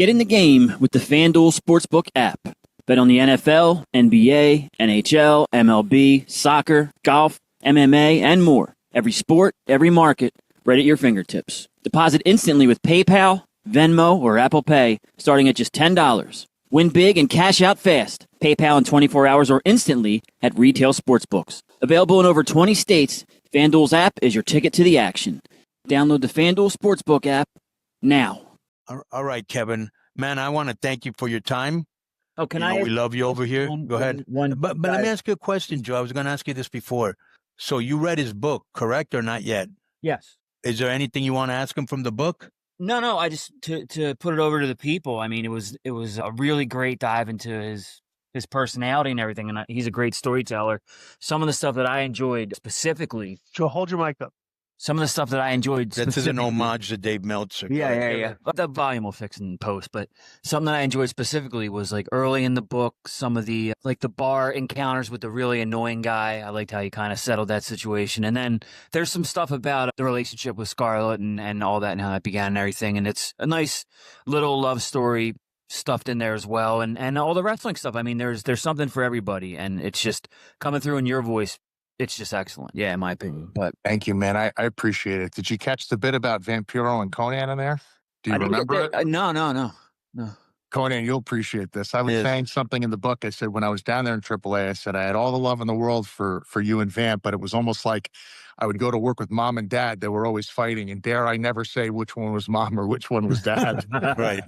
Get in the game with the FanDuel Sportsbook app. Bet on the NFL, NBA, NHL, MLB, soccer, golf, MMA, and more. Every sport, every market, right at your fingertips. Deposit instantly with PayPal, Venmo, or Apple Pay, starting at just $10. Win big and cash out fast. PayPal in 24 hours or instantly at retail sportsbooks. Available in over 20 states, FanDuel's app is your ticket to the action. Download the FanDuel Sportsbook app now. All right, Kevin. Man, I want to thank you for your time. Oh, we love you over here. Go ahead. But let me ask you a question, Joe. I was going to ask you this before. So you read his book, correct, or not yet? Yes. Is there anything you want to ask him from the book? No. I just to put it over to the people. I mean, it was a really great dive into his personality and everything, and he's a great storyteller. Some of the stuff that I enjoyed specifically. Joe, hold your mic up. Some of the stuff that I enjoyed. This is an homage to Dave Meltzer. Yeah. The volume will fix in post, but something that I enjoyed specifically was like early in the book, some of the like the bar encounters with the really annoying guy. I liked how he kind of settled that situation. And then there's some stuff about the relationship with Scarlett and all that and how that began and everything. And it's a nice little love story stuffed in there as well. And all the wrestling stuff. I mean, there's something for everybody, and it's just coming through in your voice. It's just excellent. Yeah, in my opinion. But thank you, man. I appreciate it. Did you catch the bit about Vampiro and Konnan in there? Do you remember it? No. Konnan, you'll appreciate this. I was saying something in the book. I said, when I was down there in AAA, I said, I had all the love in the world for you and Vamp, but it was almost like I would go to work with mom and dad. They were always fighting. And dare I never say which one was mom or which one was dad. Right.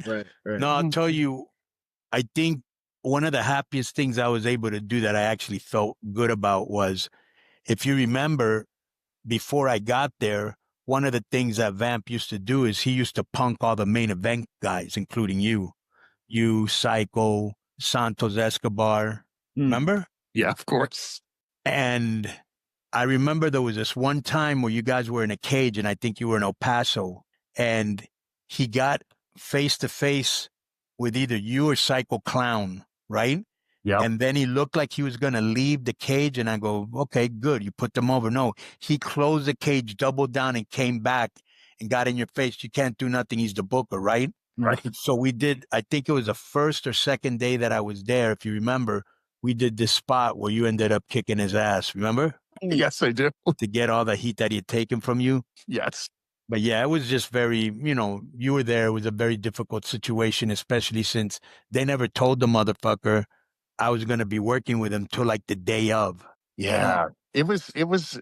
No, I'll tell you, I think one of the happiest things I was able to do that I actually felt good about was, if you remember, before I got there, one of the things that Vamp used to do is he used to punk all the main event guys, including you, Psycho, Santos Escobar. Remember? Yeah, of course. And I remember there was this one time where you guys were in a cage, and I think you were in El Paso, and he got face to face with either you or Psycho Clown, right? Yeah. And then he looked like he was going to leave the cage. And I go, okay, good. You put them over. No, he closed the cage, doubled down, and came back and got in your face. You can't do nothing. He's the booker, right? Right. So we did, I think it was the first or second day that I was there. If you remember, we did this spot where you ended up kicking his ass. Remember? Yes, I do. To get all the heat that he had taken from you. Yes. But yeah, it was just very, you were there. It was a very difficult situation, especially since they never told the motherfucker I was going to be working with him till like the day of. Yeah. It was, there was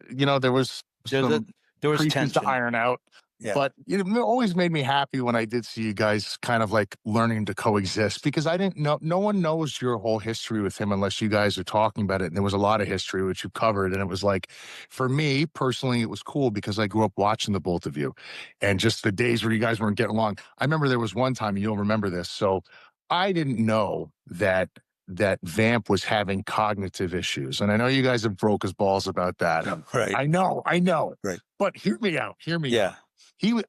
some creases tension to iron out. Yeah. But it always made me happy when I did see you guys kind of like learning to coexist, because I didn't know, no one knows your whole history with him unless you guys are talking about it. And there was a lot of history, which you covered. And it was like, for me personally, it was cool because I grew up watching the both of you and just the days where you guys weren't getting along. I remember there was one time, and you'll remember this. So I didn't know that Vamp was having cognitive issues. And I know you guys have broke his balls about that. Right. I know. Right. But hear me out. Yeah.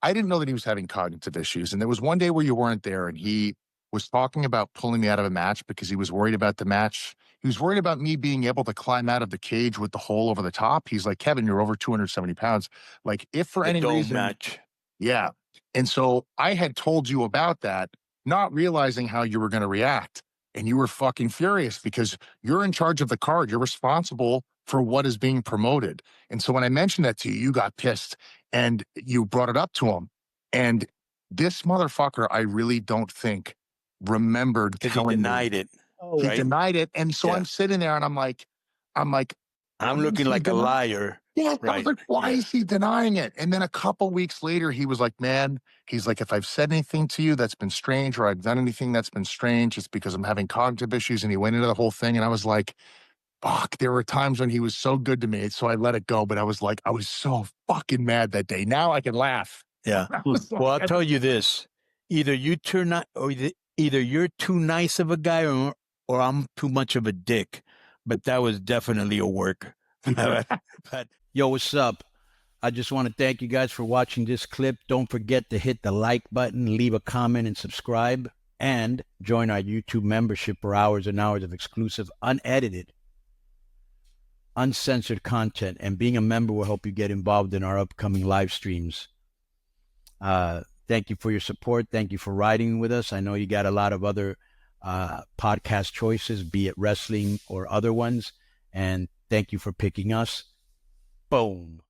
I didn't know that he was having cognitive issues. And there was one day where you weren't there, and he was talking about pulling me out of a match because he was worried about the match. He was worried about me being able to climb out of the cage with the hole over the top. He's like, Kevin, you're over 270 pounds. Like, if for any reason. Match. Yeah. And so I had told you about that, not realizing how you were going to react. And you were fucking furious because you're in charge of the card. You're responsible for what is being promoted. And so when I mentioned that to you, you got pissed and you brought it up to him. And this motherfucker, I really don't think remembered telling he denied it. He denied it. And so I'm sitting there and I'm like, I'm looking like a liar. Yeah, right. I was like, why is he denying it? And then a couple weeks later, he was like, man, he's like, if I've said anything to you that's been strange, or I've done anything that's been strange, it's because I'm having cognitive issues. And he went into the whole thing. And I was like, fuck, there were times when he was so good to me. So I let it go. But I was like, I was so fucking mad that day. Now I can laugh. Yeah. Well, I'll tell you this. Either you're too nice of a guy or I'm too much of a dick. But that was definitely a work. But yo, what's up? I just want to thank you guys for watching this clip. Don't forget to hit the like button, leave a comment, and subscribe. And join our YouTube membership for hours and hours of exclusive, unedited, uncensored content. And being a member will help you get involved in our upcoming live streams. Thank you for your support. Thank you for riding with us. I know you got a lot of other podcast choices, be it wrestling or other ones. And thank you for picking us. Boom.